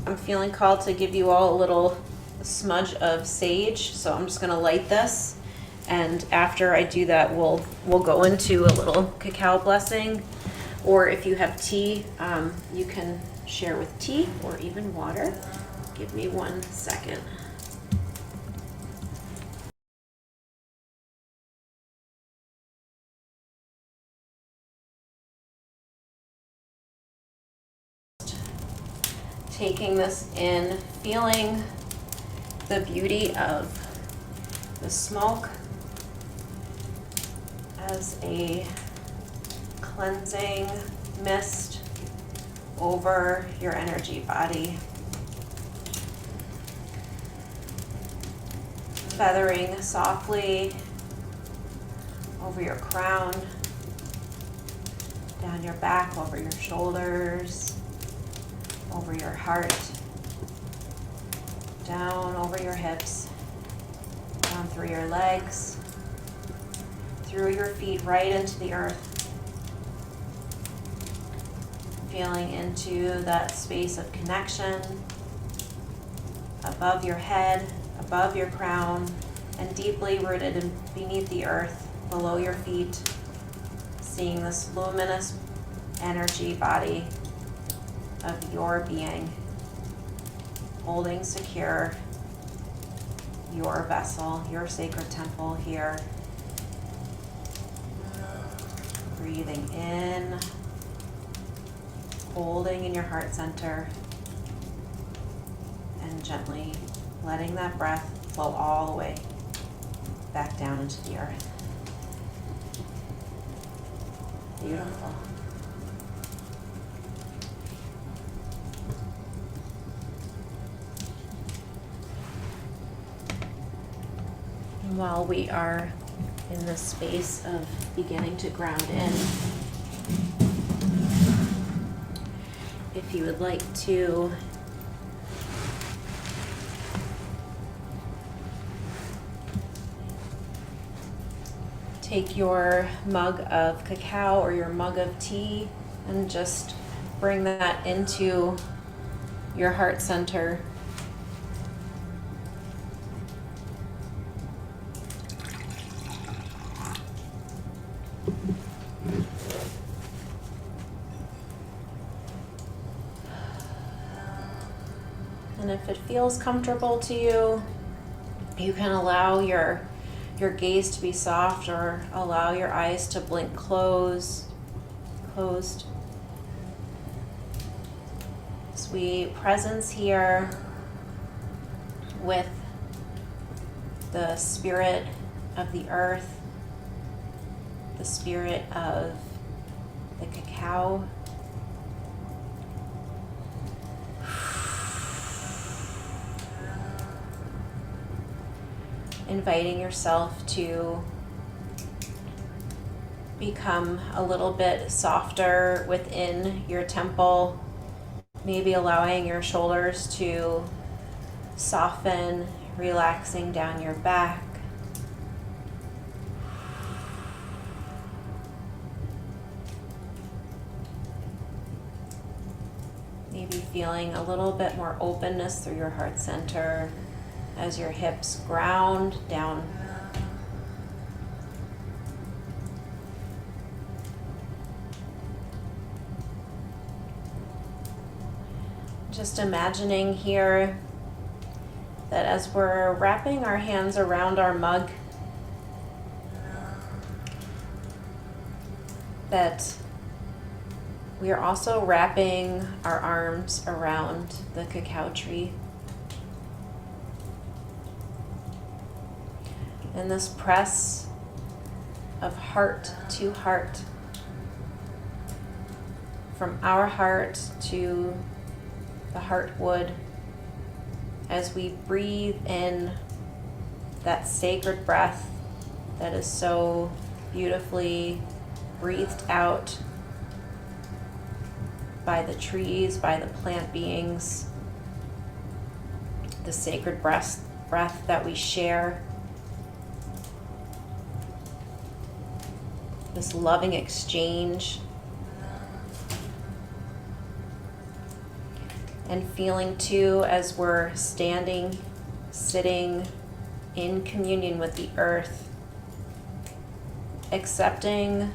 I'm feeling called to give you all a little smudge of sage, so I'm just gonna light this. And after I do that, we'll go into a little cacao blessing. Or if you have tea, you can share with tea or even water. Give me 1 second. Taking this in, feeling the beauty of the smoke as a cleansing mist over your energy body. Feathering softly over your crown, down your back, over your shoulders, over your heart, down over your hips, down through your legs, through your feet, right into the earth. Feeling into that space of connection above your head, above your crown, and deeply rooted beneath the earth, below your feet, seeing this luminous energy body of your being, holding secure your vessel, your sacred temple here. Breathing in, holding in your heart center, and gently letting that breath flow all the way back down into the earth. Beautiful. While we are in this space of beginning to ground in, if you would like to take your mug of cacao or your mug of tea and just bring that into your heart center. And if it feels comfortable to you, you can allow your gaze to be soft or allow your eyes to blink closed. Sweet presence here with the spirit of the earth, the spirit of the cacao. Inviting yourself to become a little bit softer within your temple, maybe allowing your shoulders to soften, relaxing down your back. Maybe feeling a little bit more openness through your heart center as your hips ground down. Just imagining here that as we're wrapping our hands around our mug, that we are also wrapping our arms around the cacao tree. And this press of heart to heart, from our heart to the heartwood, as we breathe in that sacred breath that is so beautifully breathed out by the trees, by the plant beings, the sacred breath that we share. This loving exchange. And feeling too, as we're standing, sitting in communion with the earth, accepting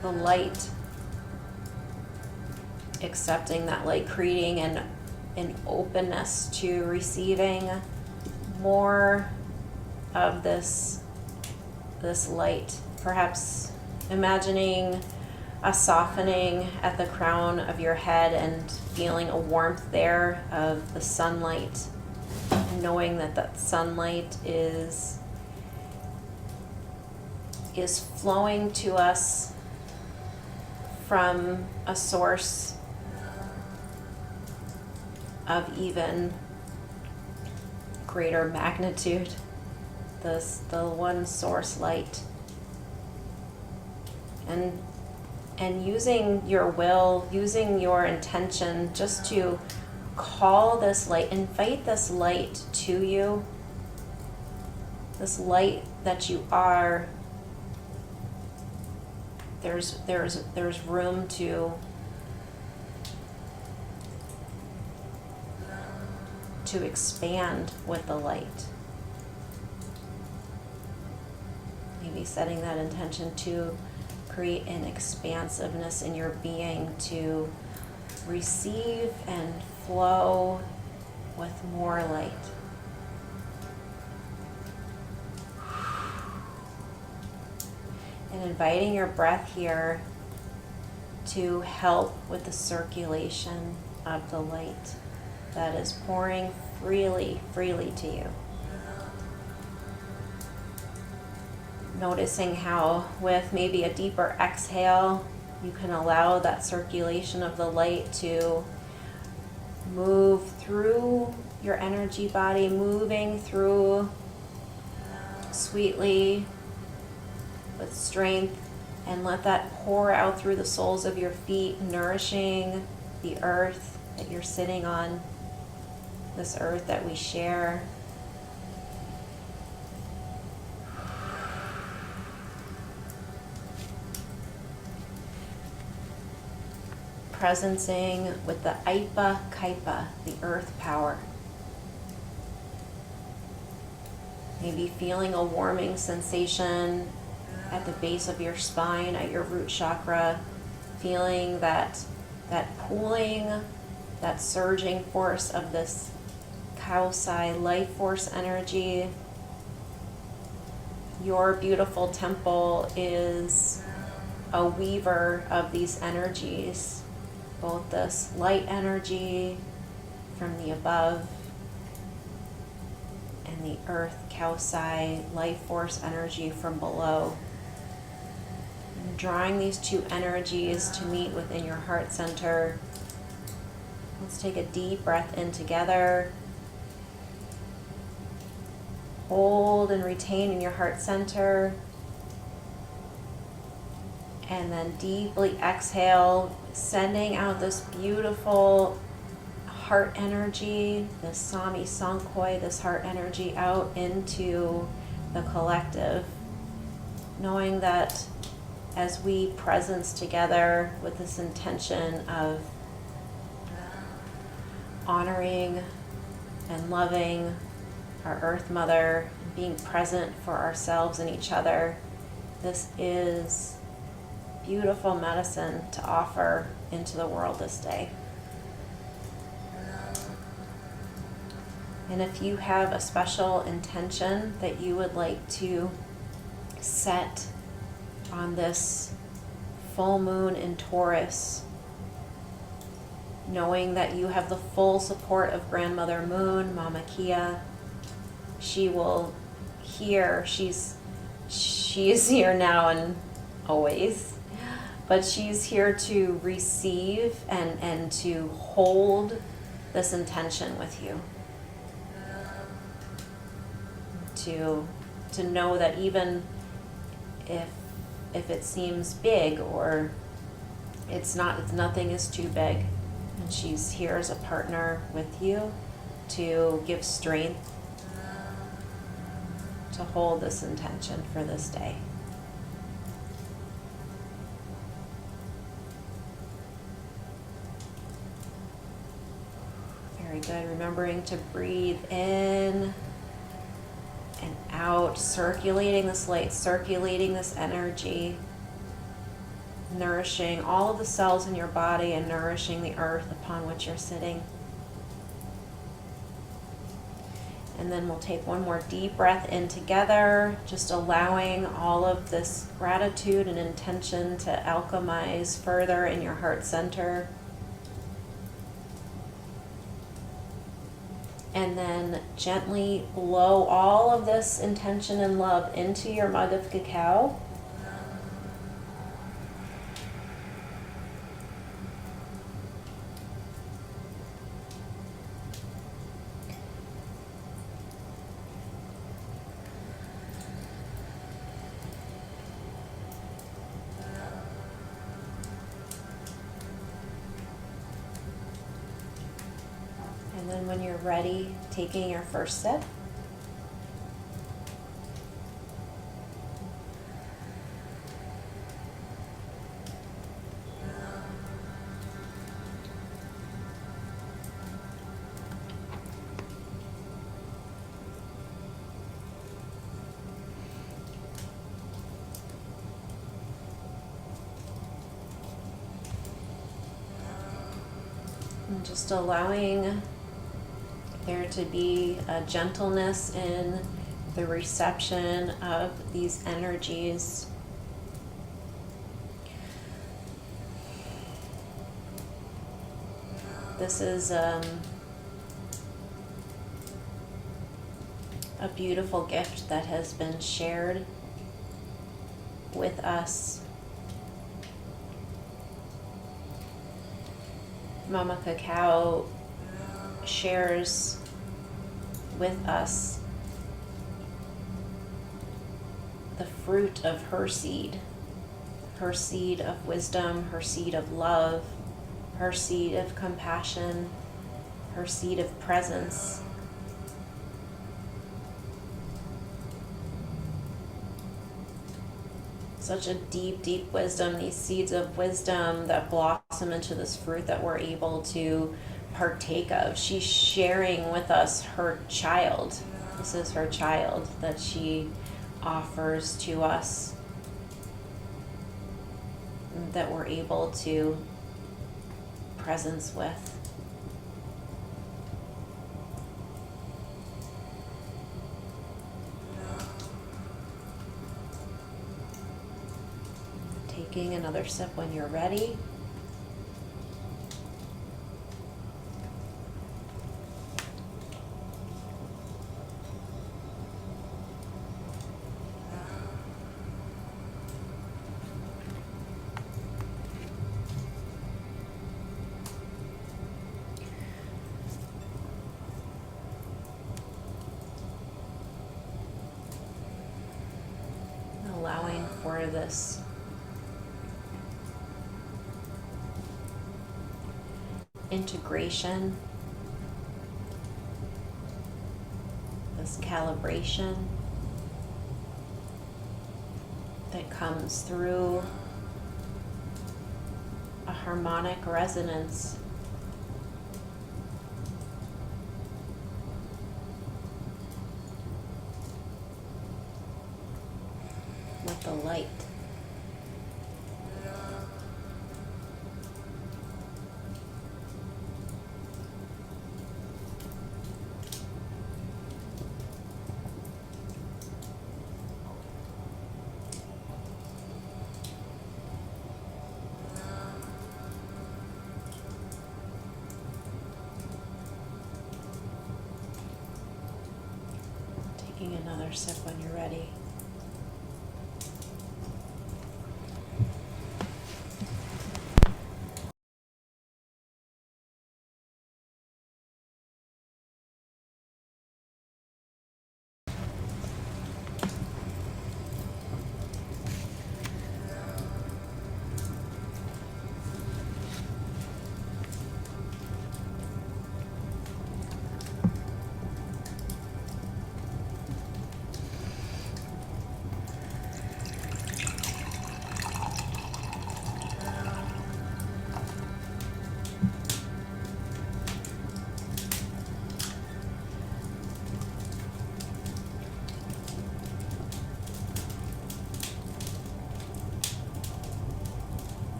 the light, accepting that light, creating an openness to receiving more of this light. Perhaps imagining a softening at the crown of your head and feeling a warmth there of the sunlight, knowing that that sunlight is flowing to us from a source of even greater magnitude, the one source light. And using your will, using your intention just to call this light, invite this light to you, this light that you are. There's room to expand with the light. Maybe setting that intention to create an expansiveness in your being to receive and flow with more light. And inviting your breath here to help with the circulation of the light that is pouring freely to you. Noticing how with maybe a deeper exhale, you can allow that circulation of the light to move through your energy body, moving through sweetly with strength, and let that pour out through the soles of your feet, nourishing the earth that you're sitting on, this earth that we share. Presencing with the Aipa Kaipa, the earth power. Maybe feeling a warming sensation at the base of your spine, at your root chakra, feeling that pooling, that surging force of this Kaosai life force energy. Your beautiful temple is a weaver of these energies, both this light energy from the above and the earth Kaosai life force energy from below. And drawing these two energies to meet within your heart center. Let's take a deep breath in together. Hold and retain in your heart center. And then deeply exhale, sending out this beautiful heart energy, this Sami Sankoi, this heart energy out into the collective. Knowing that as we presence together with this intention of honoring and loving our Earth Mother, being present for ourselves and each other, this is beautiful medicine to offer into the world this day. And if you have a special intention that you would like to set on this full moon in Taurus, knowing that you have the full support of Grandmother Moon, Mama Kia, she will hear, she's here now and always, but she's here to receive and to hold this intention with you. To know that even if it seems big or it's nothing is too big, and she's here as a partner with you to give strength to hold this intention for this day. good. Remembering to breathe in and out, circulating this light, circulating this energy, nourishing all of the cells in your body and nourishing the earth upon which you're sitting. And then we'll take one more deep breath in together, just allowing all of this gratitude and intention to alchemize further in your heart center. And then gently blow all of this intention and love into your mug of cacao. And then when you're ready, taking your first sip. And just allowing there to be a gentleness in the reception of these energies. This is a beautiful gift that has been shared with us. Mama Cacao shares with us the fruit of her seed of wisdom, her seed of love, her seed of compassion, her seed of presence. Such a deep, deep wisdom, these seeds of wisdom that blossom into this fruit that we're able to partake of. She's sharing with us her child. This is her child that she offers to us, that we're able to presence with. Taking another sip when you're ready. Allowing for this integration, this calibration that comes through a harmonic resonance with the light. Taking another sip when you're ready.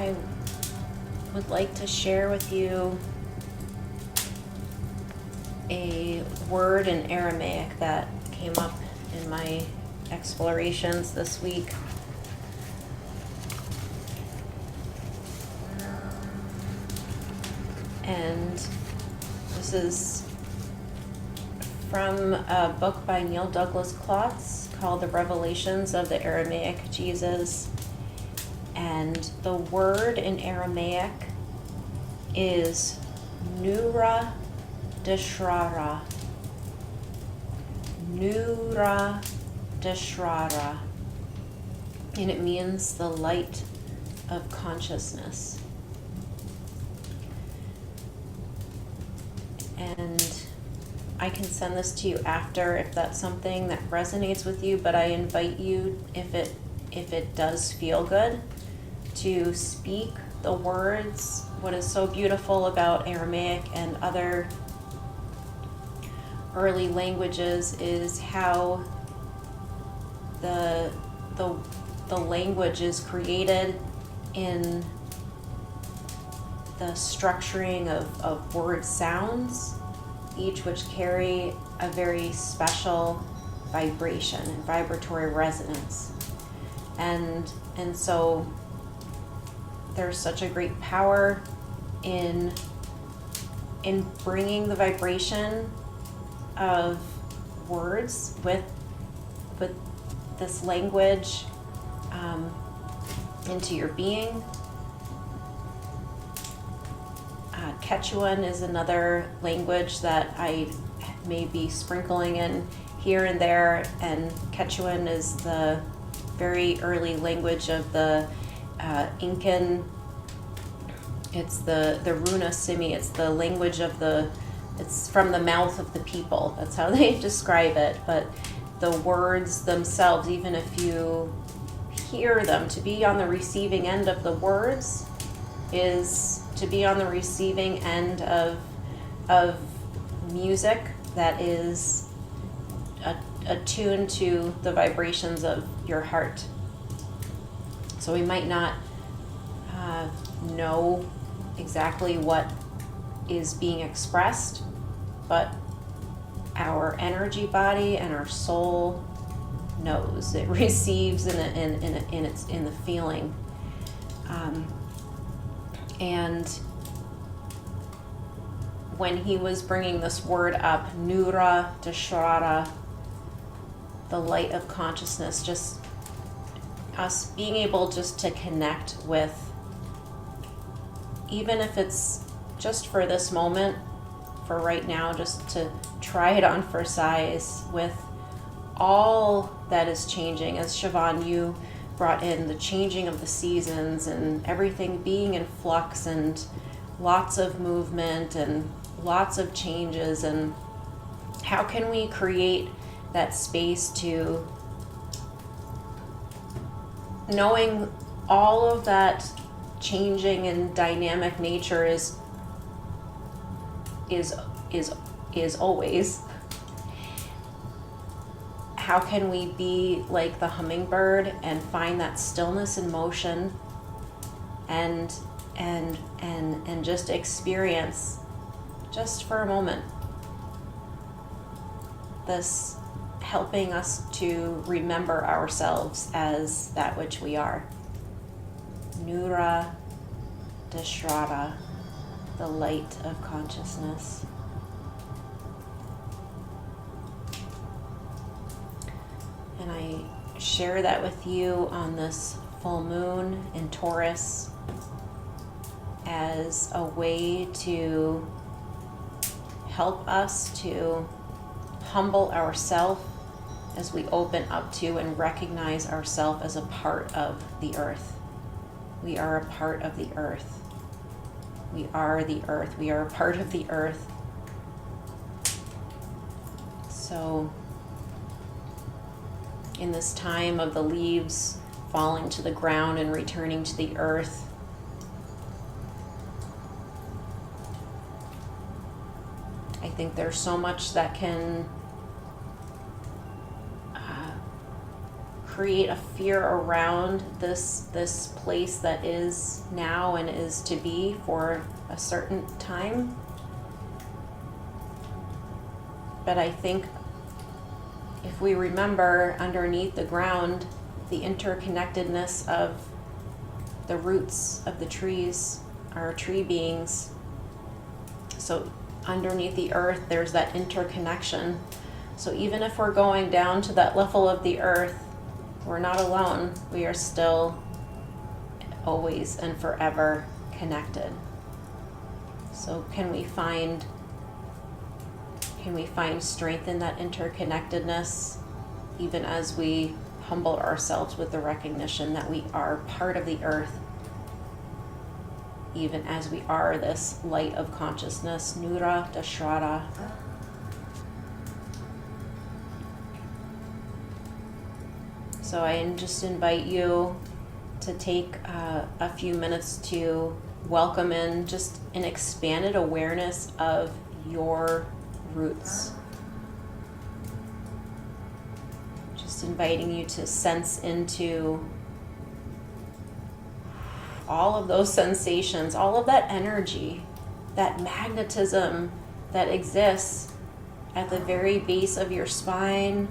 I would like to share with you a word in Aramaic that came up in my explorations this week. And this is from a book by Neil Douglas Klotz called The Revelations of the Aramaic Jesus. And the word in Aramaic is Nura Deshrara. Nura Deshrara. And it means the light of consciousness. And I can send this to you after if that's something that resonates with you, but I invite you, if it does feel good, to speak the words. What is so beautiful about Aramaic and other early languages is how the language is created in the structuring of word sounds, each which carry a very special vibration and vibratory resonance. And so there's such a great power in bringing the vibration of words with this language into your being. Quechuan is another language that I may be sprinkling in here and there, and Quechuan is the very early language of the Incan. It's the Runa Simi. It's the language of it's from the mouth of the people. That's how they describe it. But the words themselves, even if you hear them, to be on the receiving end of the words is to be on the receiving end of music that is attuned to the vibrations of your heart. So we might not know exactly what is being expressed, but our energy body and our soul knows. It receives in the feeling. And when he was bringing this word up, Nura Deshrara, the light of consciousness, just us being able just to connect with, even if it's just for this moment, for right now, just to try it on for size with all that is changing. As Siobhan, you brought in the changing of the seasons and everything being in flux and lots of movement and lots of changes, and how can we create that space to, knowing all of that changing and dynamic nature is always, how can we be like the hummingbird and find that stillness and motion and just experience, just for a moment, this helping us to remember ourselves as that which we are. Nura Deshrara, the light of consciousness. And I share that with you on this full moon in Taurus as a way to help us to humble ourselves as we open up to and recognize ourselves as a part of the earth. We are a part of the earth. We are the earth. We are a part of the earth. So in this time of the leaves falling to the ground and returning to the earth, I think there's so much that can create a fear around this place that is now and is to be for a certain time. But I think if we remember underneath the ground the interconnectedness of the roots of the trees, our tree beings, so underneath the earth there's that interconnection. So even if we're going down to that level of the earth, we're not alone. We are still always and forever connected. So can we find strength in that interconnectedness, even as we humble ourselves with the recognition that we are part of the earth, even as we are this light of consciousness, Nura Dashrada. So I just invite you to take a few minutes to welcome in just an expanded awareness of your roots. Just inviting you to sense into all of those sensations, all of that energy, that magnetism that exists at the very base of your spine,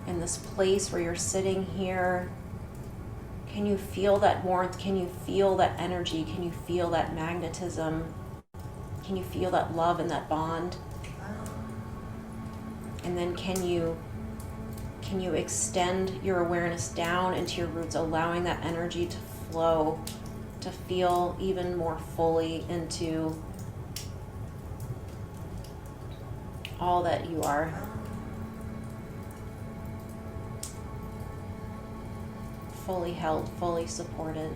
in this place where you're sitting here. Can you feel that warmth? Can you feel that energy? Can you feel that magnetism? Can you feel that love and that bond? And then can you extend your awareness down into your roots, allowing that energy to flow, to feel even more fully into all that you are. Fully held, fully supported.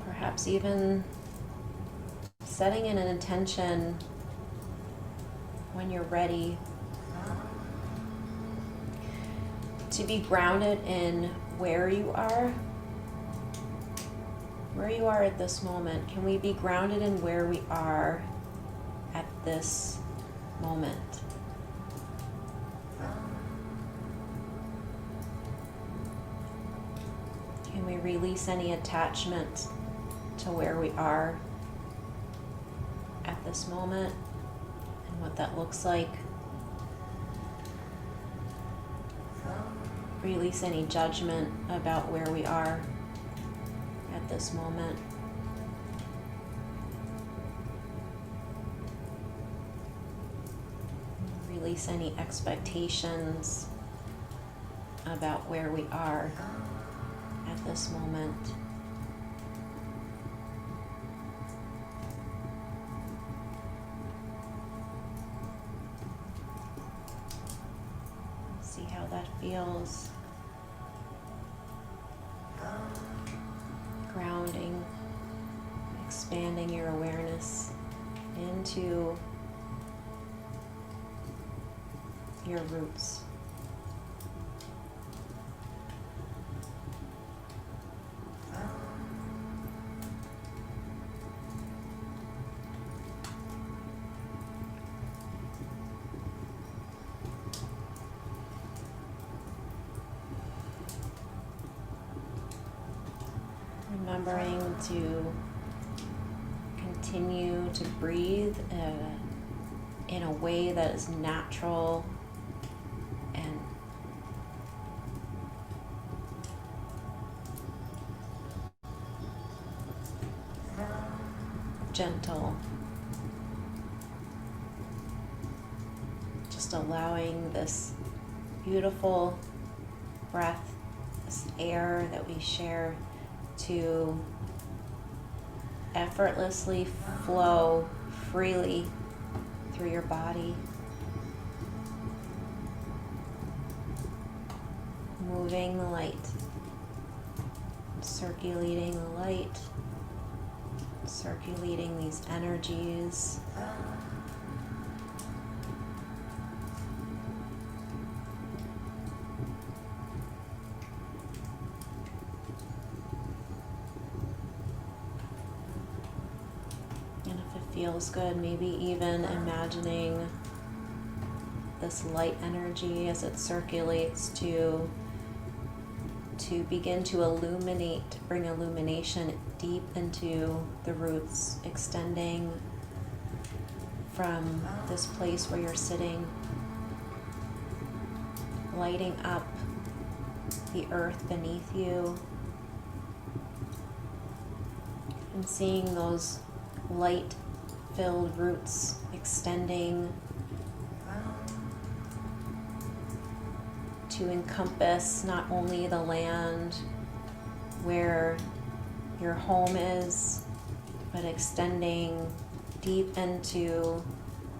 Perhaps even setting in an intention when you're ready to be grounded in where you are at this moment. Can we be grounded in where we are at this moment? Can we release any attachment to where we are at this moment and what that looks like? Release any judgment about where we are at this moment. Release any expectations about where we are at this moment. See how that feels. Grounding, expanding your awareness into your roots. Remembering to continue to breathe in a way that is natural and gentle. Just allowing this beautiful breath, this air that we share, to effortlessly flow freely through your body, moving the light, circulating the light, circulating these energies. And if it feels good, maybe even imagining this light energy as it circulates to begin to illuminate, bring illumination deep into the roots, extending from this place where you're sitting, lighting up the earth beneath you, and seeing those light-filled roots extending to encompass not only the land where your home is, but extending deep into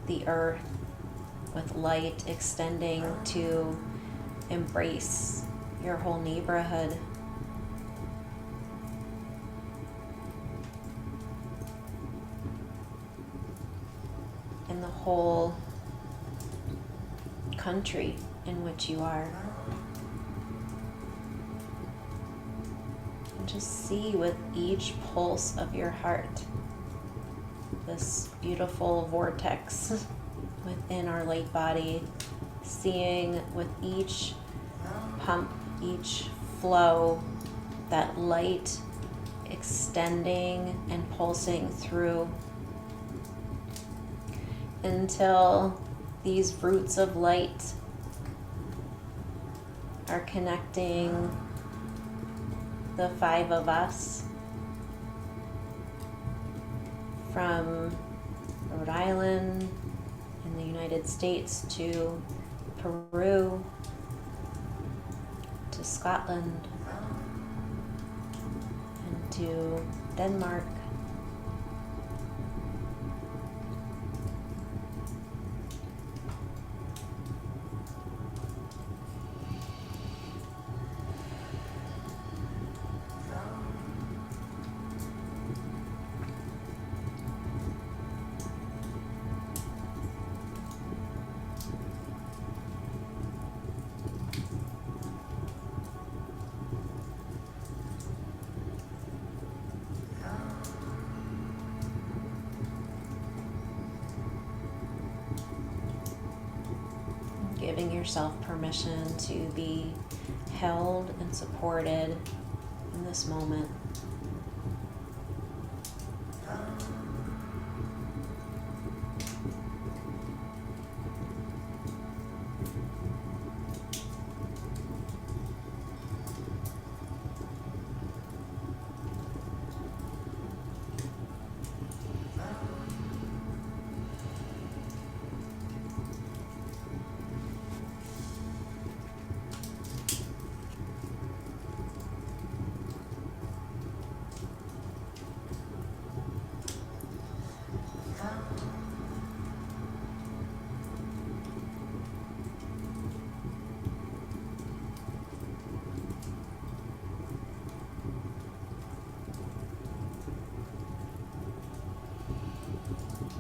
the earth with light extending to embrace your whole neighborhood. And the whole country in which you are. And just see with each pulse of your heart this beautiful vortex within our light body, seeing with each pump, each flow, that light extending and pulsing through until these roots of light are connecting the five of us from Rhode Island in the United States to Peru to Scotland and to Denmark. Giving yourself permission to be held and supported in this moment.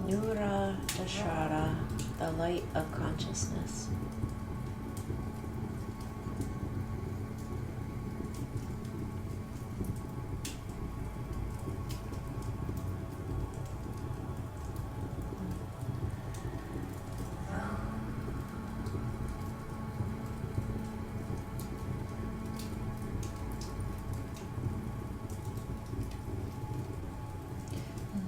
Nura Dashara, the light of consciousness.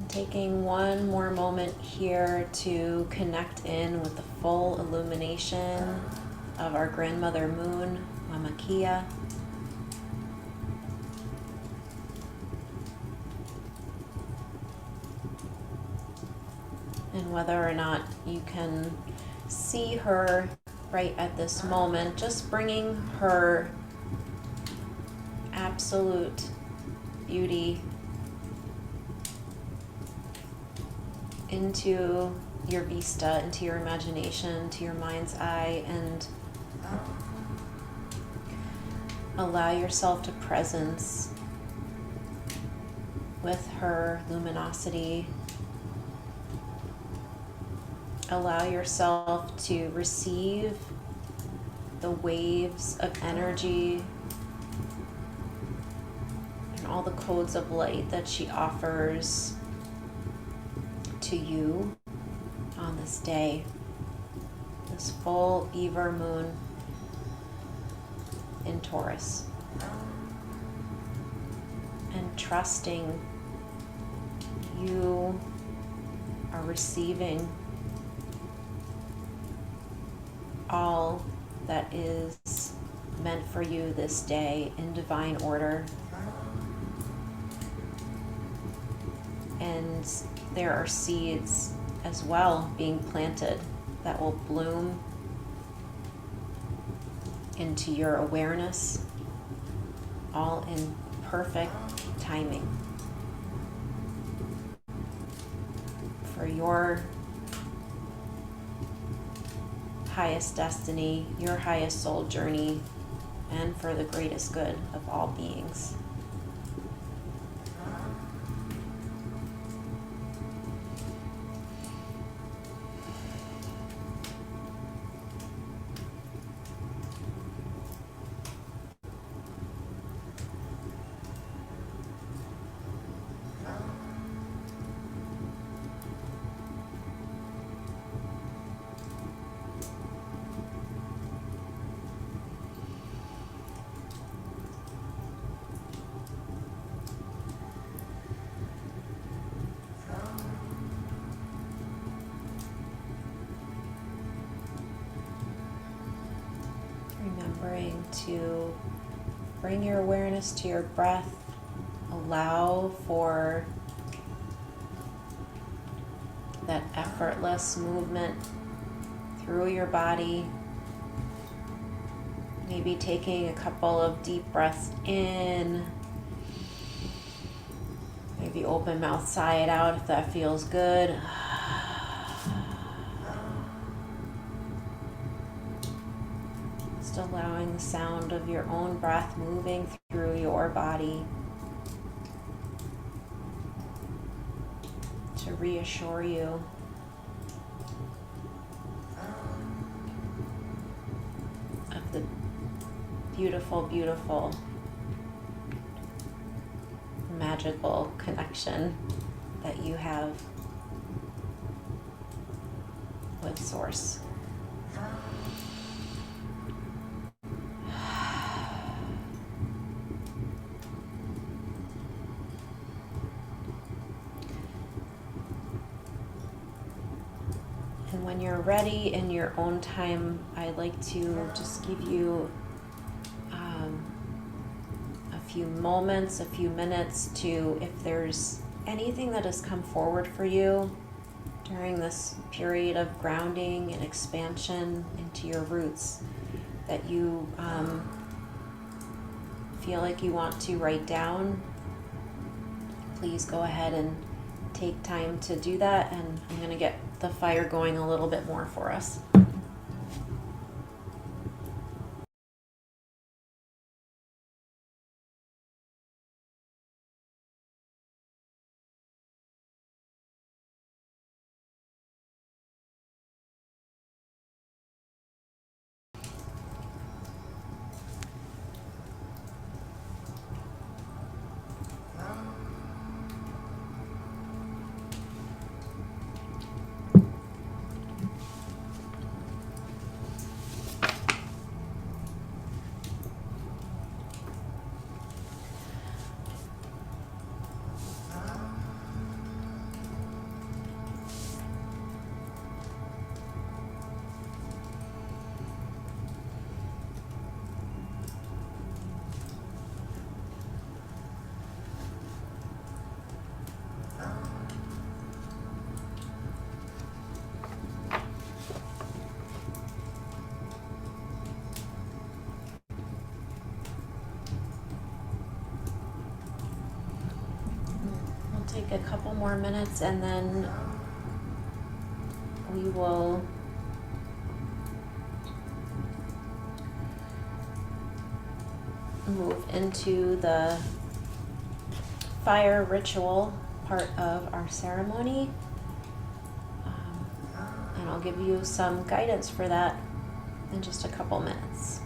Taking one more moment here to connect in with the full illumination of our grandmother moon, Mama Kia. And whether or not you can see her right at this moment, just bringing her absolute beauty into your vista, into your imagination, to your mind's eye, and allow yourself to presence with her luminosity. Allow yourself to receive the waves of energy and all the codes of light that she offers to you on this day, this full Beaver moon in Taurus. And trusting you are receiving all that is meant for you this day in divine order. And there are seeds as well being planted that will bloom into your awareness, all in perfect timing for your highest destiny, your highest soul journey, and for the greatest good of all beings. Remembering to bring your awareness to your breath. Allow for that effortless movement through your body. Maybe taking a couple of deep breaths in. Maybe open mouth, sigh it out if that feels good. Allowing the sound of your own breath moving through your body to reassure you of the beautiful, beautiful, magical connection that you have with Source. And when you're ready in your own time, I'd like to just give you a few moments, a few minutes to, if there's anything that has come forward for you during this period of grounding and expansion into your roots that you feel like you want to write down, please go ahead and take time to do that, and I'm going to get the fire going a little bit more for us. Take a couple more minutes, and then we will move into the fire ritual part of our ceremony. And I'll give you some guidance for that in just a couple minutes.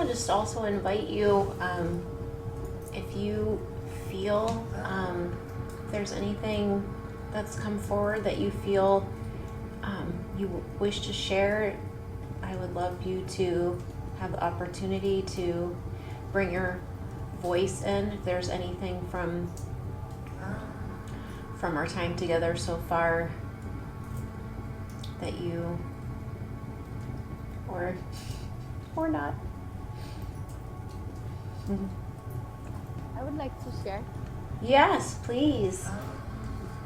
Just also invite you, if you feel there's anything that's come forward that you feel you wish to share, I would love you to have the opportunity to bring your voice in. If there's anything from our time together so far that you, or not. I would like to share. Yes, please.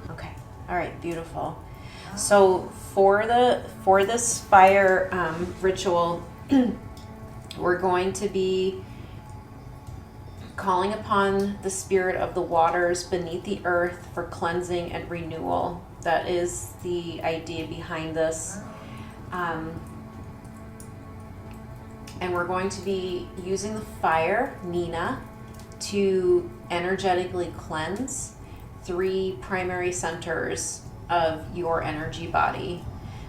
Okay. All right. Beautiful. So for this fire ritual, we're going to be calling upon the spirit of the waters beneath the earth for cleansing and renewal. That is the idea behind this. And we're going to be using the fire, Nina, to energetically cleanse 3 primary centers of your energy body.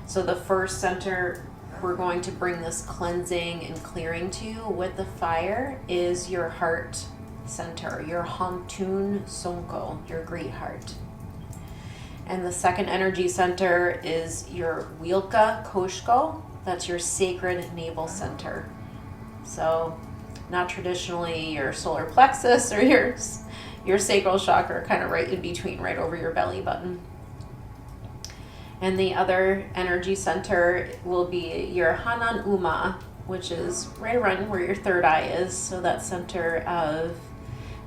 So the first center we're going to bring this cleansing and clearing to with the fire is your heart center, your Hantun Sonko, your great heart. And the second energy center is your Wilka Koshko, that's your sacred navel center. So not traditionally your solar plexus or your sacral chakra, kind of right in between, right over your belly button. And the other energy center will be your Hanan Uma, which is right around where your third eye is. So that center of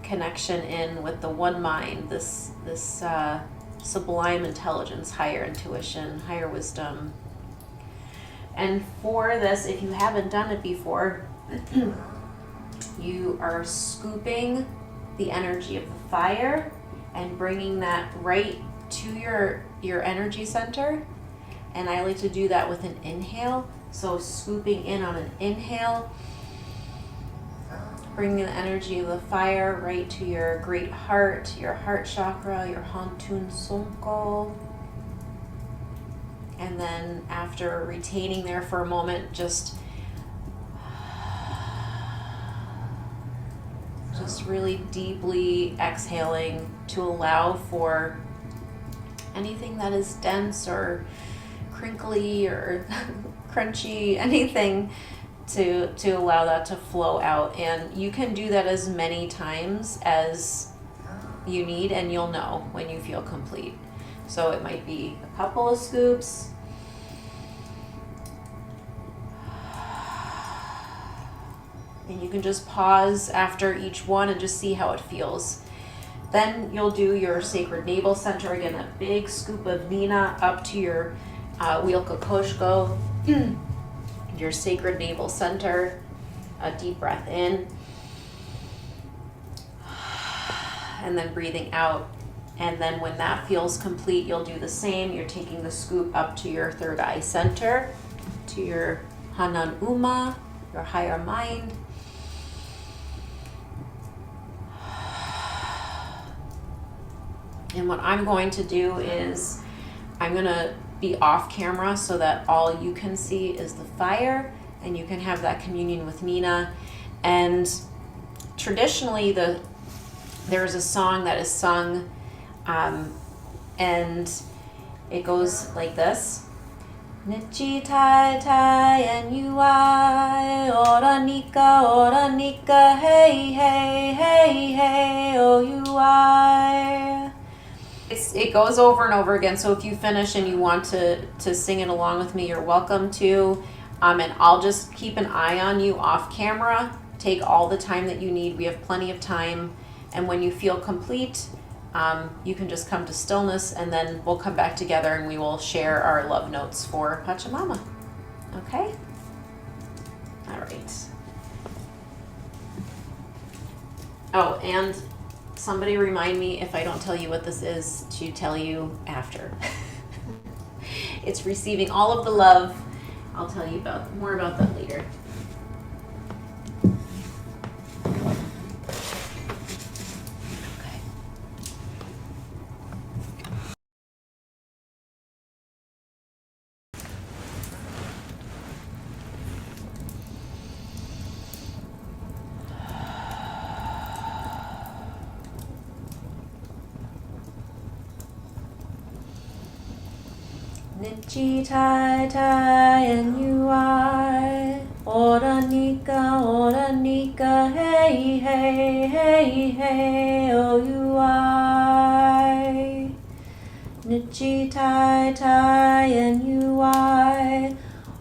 connection in with the one mind, this sublime intelligence, higher intuition, higher wisdom. And for this, if you haven't done it before, you are scooping the energy of the fire and bringing that right to your energy center. And I like to do that with an inhale. So scooping in on an inhale, bringing the energy of the fire right to your great heart, your heart chakra, your Hantun Sonko. And then after retaining there for a moment, just really deeply exhaling to allow for anything that is dense or crinkly or crunchy, anything to allow that to flow out. And you can do that as many times as you need, and you'll know when you feel complete. So it might be a couple of scoops. And you can just pause after each one and just see how it feels. Then you'll do your sacred navel center. Again, a big scoop of Nina up to your Wilka Koshko. your sacred navel center. A deep breath in. And then breathing out. And then when that feels complete, you'll do the same. You're taking the scoop up to your third eye center, to your Hanan Uma, your higher mind. And what I'm going to do is I'm going to be off camera so that all you can see is the fire and you can have that communion with Nina. And traditionally there's a song that is sung and it goes like this. Nichi tai tai and you I, ora nika, hey, hey, hey, hey, oh you I. It goes over and over again, so if you finish and you want to sing it along with me, you're welcome to. And I'll just keep an eye on you off camera. Take all the time that you need. We have plenty of time. And when you feel complete, you can just come to stillness, and then we'll come back together and we will share our love notes for Pachamama. Okay? All right. Oh, and somebody remind me, if I don't tell you what this is, to tell you after. It's receiving all of the love. I'll tell you more about that later. Nichi tai tai and you I, ora nika, hey, hey, hey, hey, oh you I. Nichi tai tai and you I,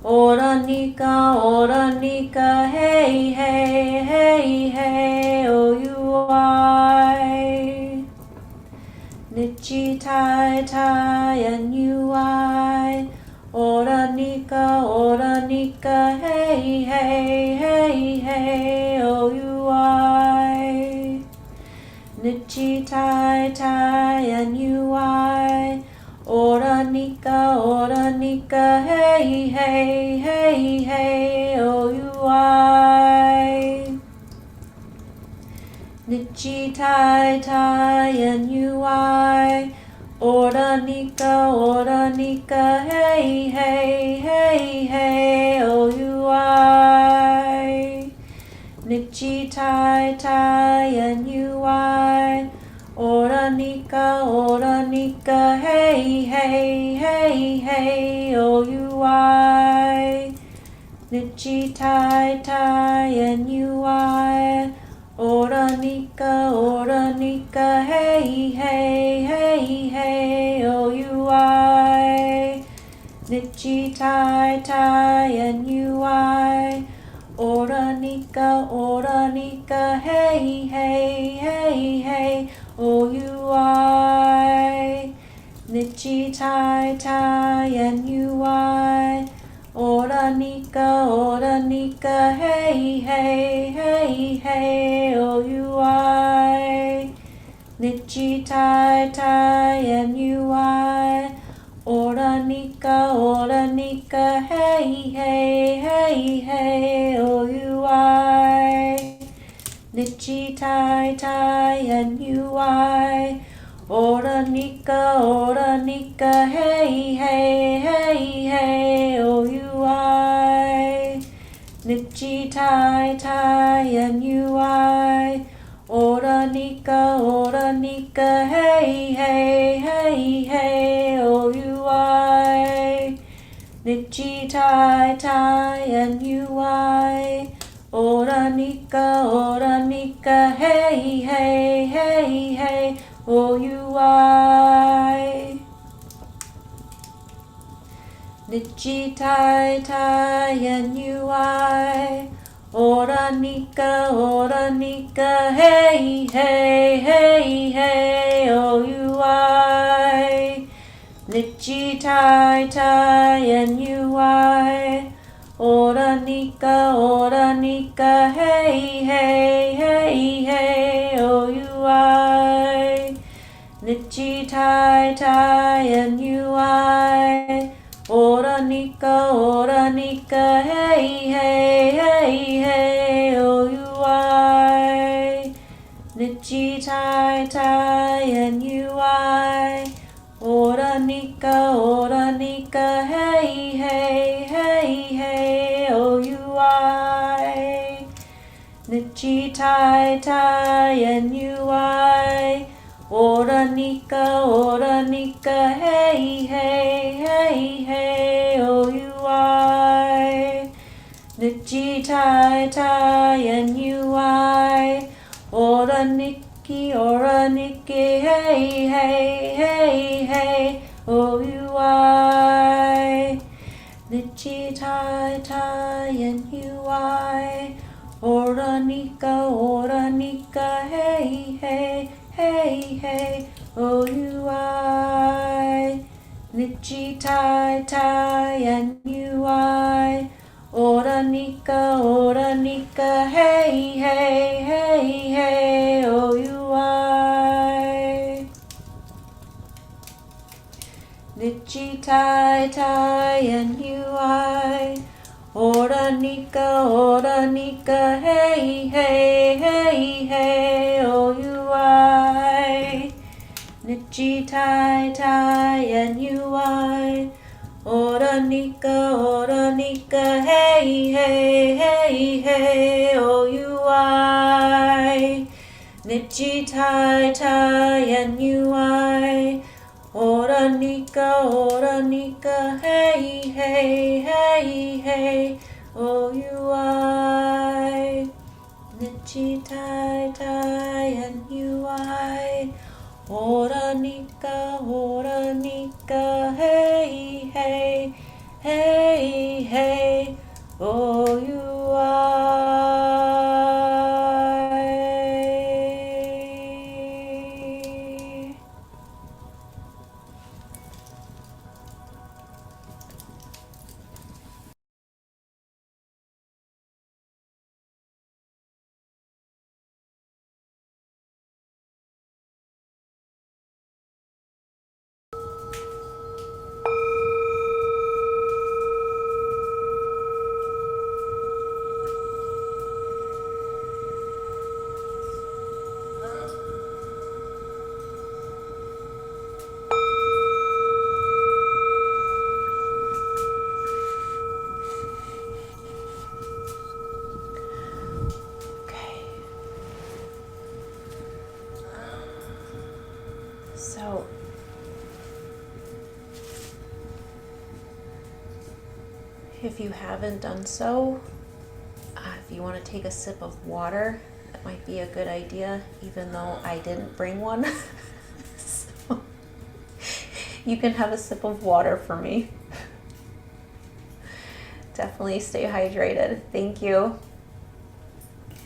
ora nika, hey, hey, hey, hey, oh you I. Nichi tai tai and you I, ora nika, hey, hey, hey, hey, oh you I. Nichi tai tai and you I, ora nika, hey, hey, hey, hey, oh you I. Nichi tai tai and you I, ora nika, hey, hey, hey, hey, oh you I. Nichi tai tai and you I, ora nika, hey, hey, hey, hey, oh you I. Nichi tai tai and you I, ora nika, hey, hey, hey, hey, oh you I. Nichi tai tai and you I, ora nika, hey, hey, hey, hey, oh you I. Nichi tai tai and you I, ora nika, hey, hey, hey, hey, oh you I. Nichi tai tai and you I, ora nika, hey, hey, hey, hey, oh you I. Nichi tai tai and you I, ora nika, hey, hey, hey, hey, oh you I. Nichi tai tai and you I, ora nika, hey, hey, hey, hey, oh you I. Nichi tai tai and you I, ora nika, hey, hey, hey, hey, oh you I. Nichi tai tai and you I, ora nika, hey, hey, hey, hey, oh you I. Nichi tai tai and you I, ora ora nika, hey, hey, hey, hey, oh, you I. Nichi tai tai and you I. Ora nika, hey, hey, hey, hey, oh, you I. Nichi tai tai and you I. Ora nika, hey, hey, hey, hey, oh, you I. Nichi tai tai and you I. Ora nika, hey, hey, hey, hey, oh, you I. Nichi tai tai and you I. Ora niki, hey, hey, hey, hey, oh, you I. Nichi tai tai and you I. Ora nika, hey, hey, hey, hey, oh, you I. Nichi tai tai and you I. Ora nika, hey, hey, hey, hey, oh, you I. Nichi tai tai and you I. Ora nika, hey, hey, hey, hey, oh, you I. Nichi tai tai and you I. Ora nika, hey, hey, hey, hey, oh, you I. Nichi tai tai and you I. Ora nika, hey, hey, hey, hey, oh, you I. Nichi tai tai and you I. Ora nika, hey, hey, hey, hey, oh, you I. So, if you haven't done so, if you want to take a sip of water, that might be a good idea, even though I didn't bring one. So, you can have a sip of water for me. Definitely stay hydrated. Thank you.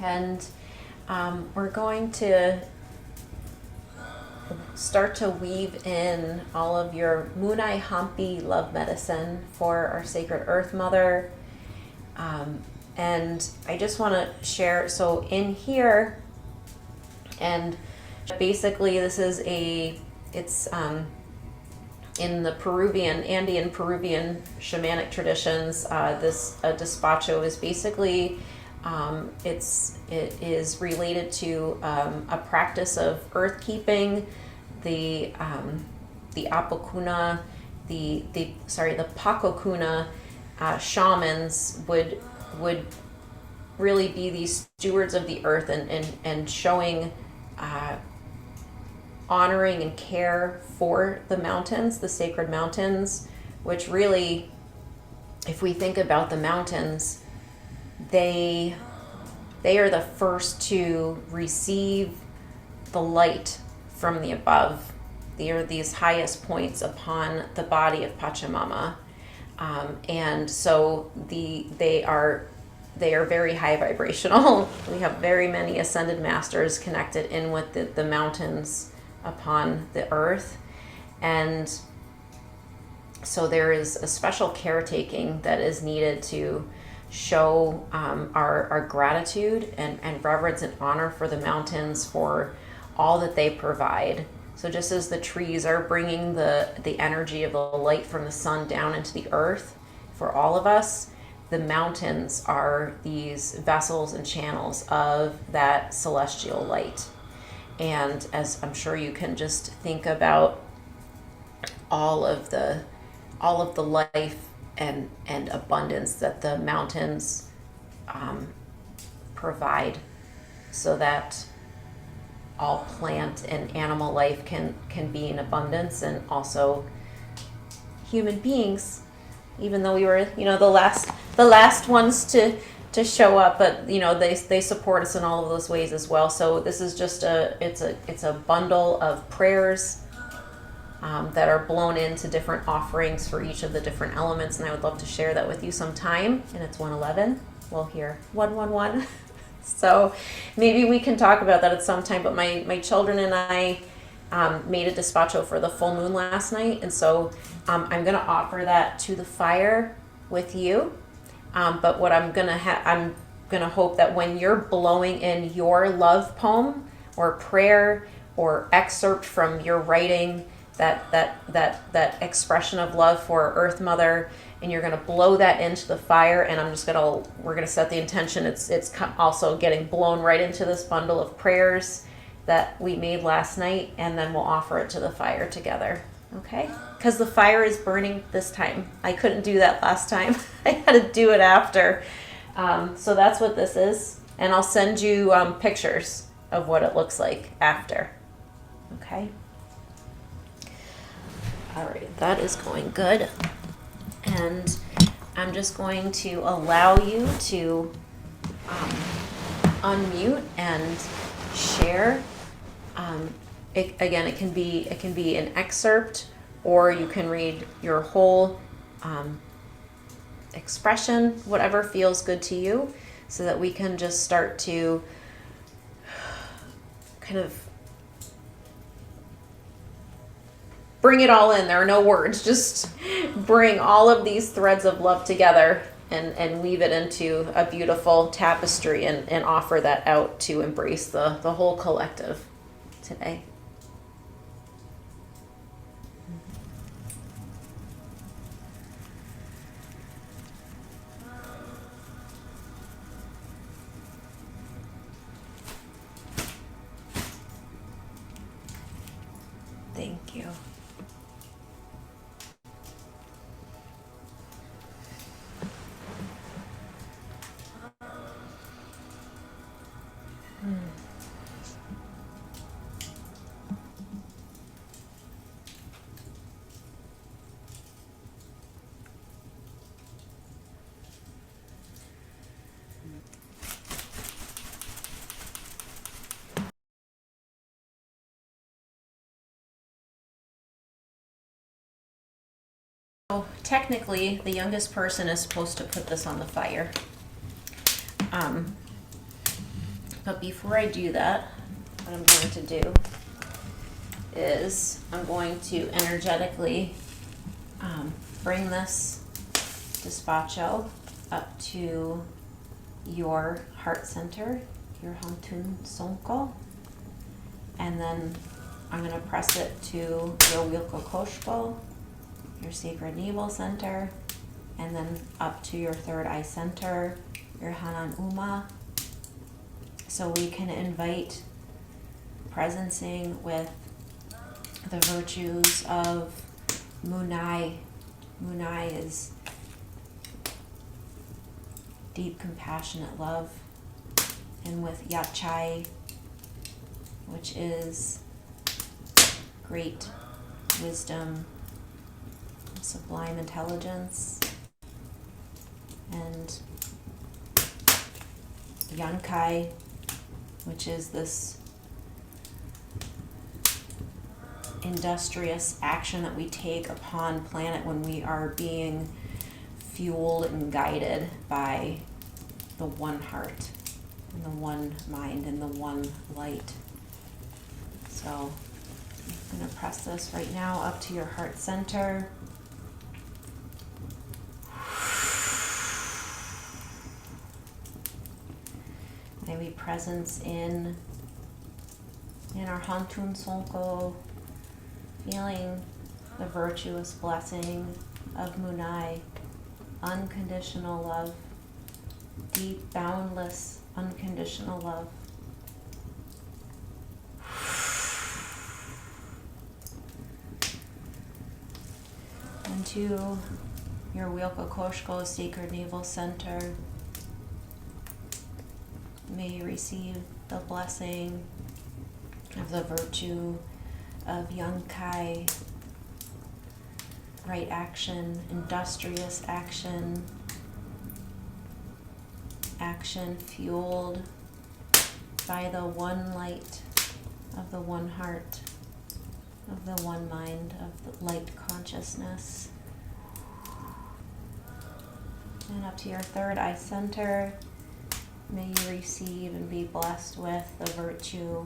And we're going to start to weave in all of your Munai Hampi love medicine for our Sacred Earth Mother. And I just want to share, so in here, and basically this is it's in the Andean Peruvian shamanic traditions, this despacho is basically, it is related to a practice of earth keeping. The apokuna, the pakokuna shamans would really be these stewards of the earth and showing honoring and care for the mountains, the sacred mountains, which really, if we think about the mountains, they are the first to receive the light from the above. They are these highest points upon the body of Pachamama. And so they are very high vibrational. We have very many ascended masters connected in with the mountains upon the earth. And so there is a special caretaking that is needed to show our gratitude and reverence and honor for the mountains, for all that they provide. So just as the trees are bringing the energy of the light from the sun down into the earth for all of us, the mountains are these vessels and channels of that celestial light. And as I'm sure you can just think about all of the life and abundance that the mountains provide, so that all plant and animal life can be in abundance, and also human beings, even though we were the last ones to show up, but they support us in all of those ways as well. So this is just it's a bundle of prayers that are blown into different offerings for each of the different elements, and I would love to share that with you sometime. And it's 111. Well, here 111. So maybe we can talk about that at some time. But my children and I made a despacho for the full moon last night, and so I'm going to offer that to the fire with you. But what I'm going to hope that when you're blowing in your love poem or prayer or excerpt from your writing, that expression of love for Earth Mother, and you're going to blow that into the fire, and we're going to set the intention. It's also getting blown right into this bundle of prayers that we made last night, and then we'll offer it to the fire together. Okay? Because the fire is burning this time. I couldn't do that last time. I had to do it after. So that's what this is, and I'll send you pictures of what it looks like after. Okay? All right, that is going good. And I'm just going to allow you to unmute and share. It can be an excerpt, or you can read your whole expression, whatever feels good to you, so that we can just start to kind of bring it all in. There are no words. Just bring all of these threads of love together and weave it into a beautiful tapestry and offer that out to embrace the whole collective today. Thank you. So technically, the youngest person is supposed to put this on the fire. But before I do that, what I'm going to do is I'm going to energetically bring this despacho up to your heart center, your Hantun Sonko, and then I'm going to press it to your Wilko Koshko, your sacred navel center, and then up to your third eye center, your Hanan Uma, so we can invite presencing with the virtues of Munai. Munai is deep, compassionate love, and with Yachai, which is great wisdom, sublime intelligence, and Yankai, which is this industrious action that we take upon planet when we are being fueled and guided by the one heart and the one mind and the one light. So I'm going to press this right now up to your heart center. May we presence in our Hantun Sonko, feeling the virtuous blessing of Munai, unconditional love, deep, boundless, unconditional love. Into your Wilka Koshko Sacred Navel Center, may you receive the blessing of the virtue of Young Kai, right action, industrious action, action fueled by the one light of the one heart, of the one mind, of the light consciousness. And up to your third eye center, may you receive and be blessed with the virtue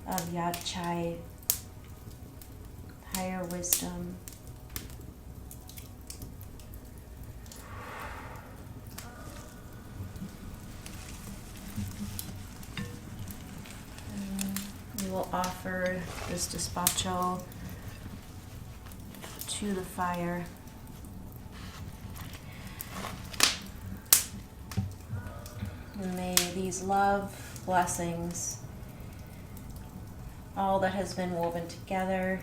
of Yad Chai, higher wisdom. And we will offer this despacho to the fire. And may these love blessings, all that has been woven together,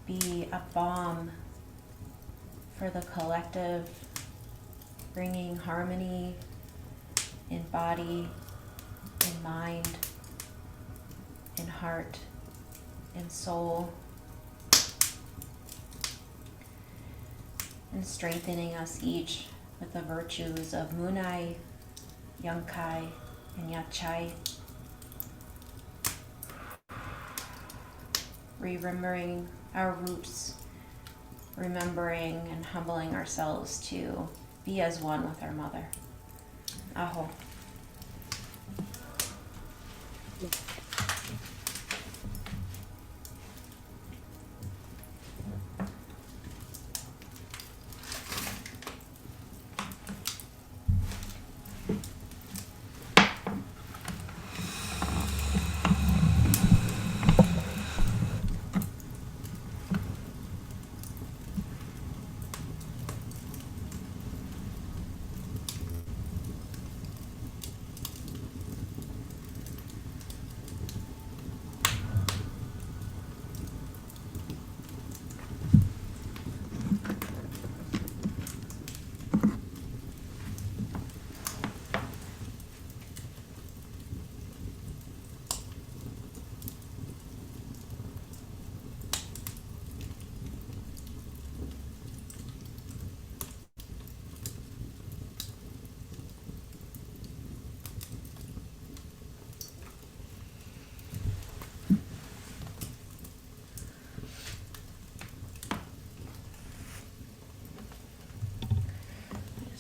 be a balm for the collective, bringing harmony in body, in mind, in heart, in soul, and strengthening us each with the virtues of Munai, Young Kai, and Yat Chai. Remembering our roots, remembering and humbling ourselves to be as one with our mother. Aho.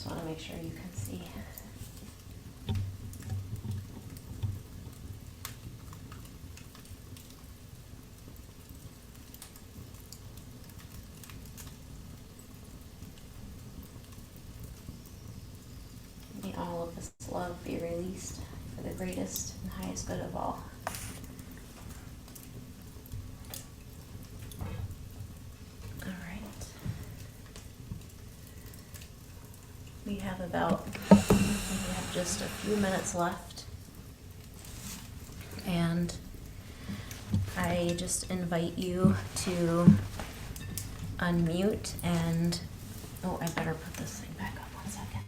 I want to make sure you can see. May all of this love be released for the greatest and highest good of all. We have just a few minutes left, and I just invite you to unmute and, oh, I better put this thing back up 1 second.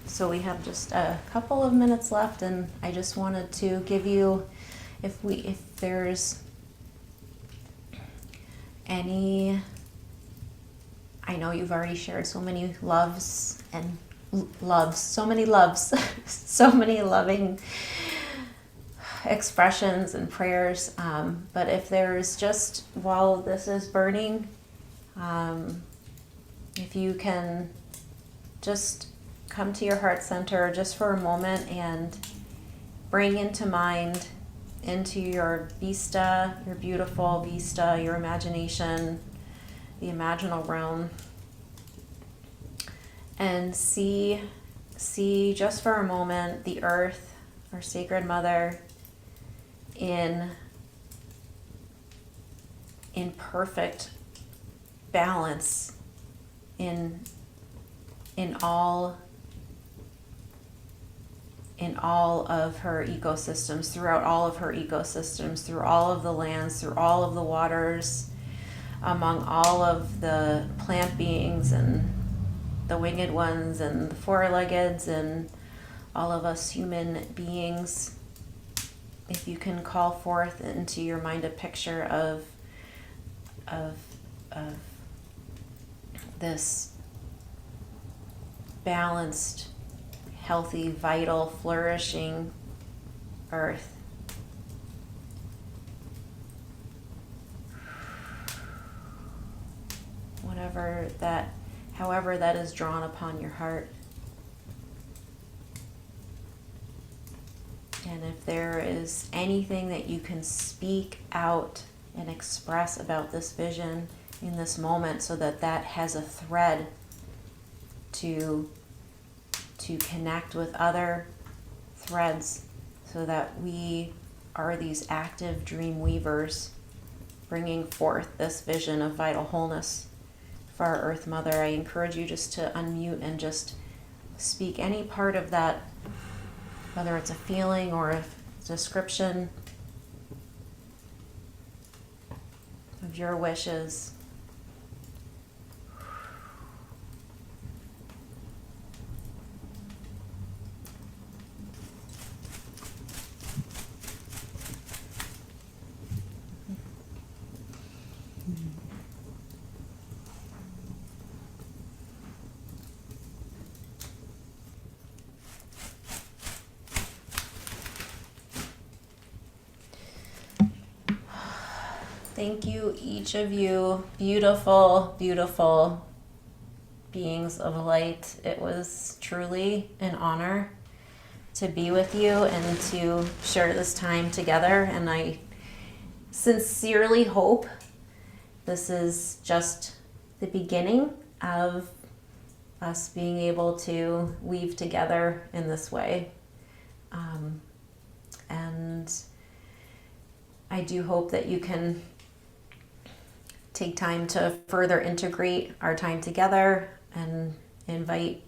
So we have just a couple of minutes left, and I just wanted to give you, if there's any, I know you've already shared so many loves and so many loves, so many loving expressions and prayers, but if there's just, while this is burning, if you can just come to your heart center just for a moment and bring into mind, into your vista, your beautiful vista, your imagination, the imaginal realm, and see just for a moment the earth, our sacred mother, in perfect balance, in all of her ecosystems, throughout all of her ecosystems, through all of the lands, through all of the waters, among all of the plant beings and the winged ones and the four-leggeds and all of us human beings. If you can call forth into your mind a picture of this balanced, healthy, vital, flourishing earth. However that is drawn upon your heart. And if there is anything that you can speak out and express about this vision in this moment, so that has a thread to connect with other threads, so that we are these active dream weavers bringing forth this vision of vital wholeness for our Earth Mother. I encourage you just to unmute and just speak any part of that, whether it's a feeling or a description of your wishes. Thank you, each of you, beautiful, beautiful beings of light. It was truly an honor to be with you and to share this time together. And I sincerely hope this is just the beginning of us being able to weave together in this way. And I do hope that you can take time to further integrate our time together and invite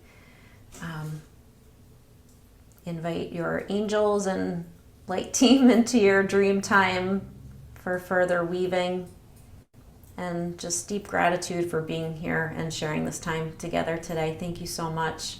your angels and light team into your dream time for further weaving. And just deep gratitude for being here and sharing this time together today. Thank you so much.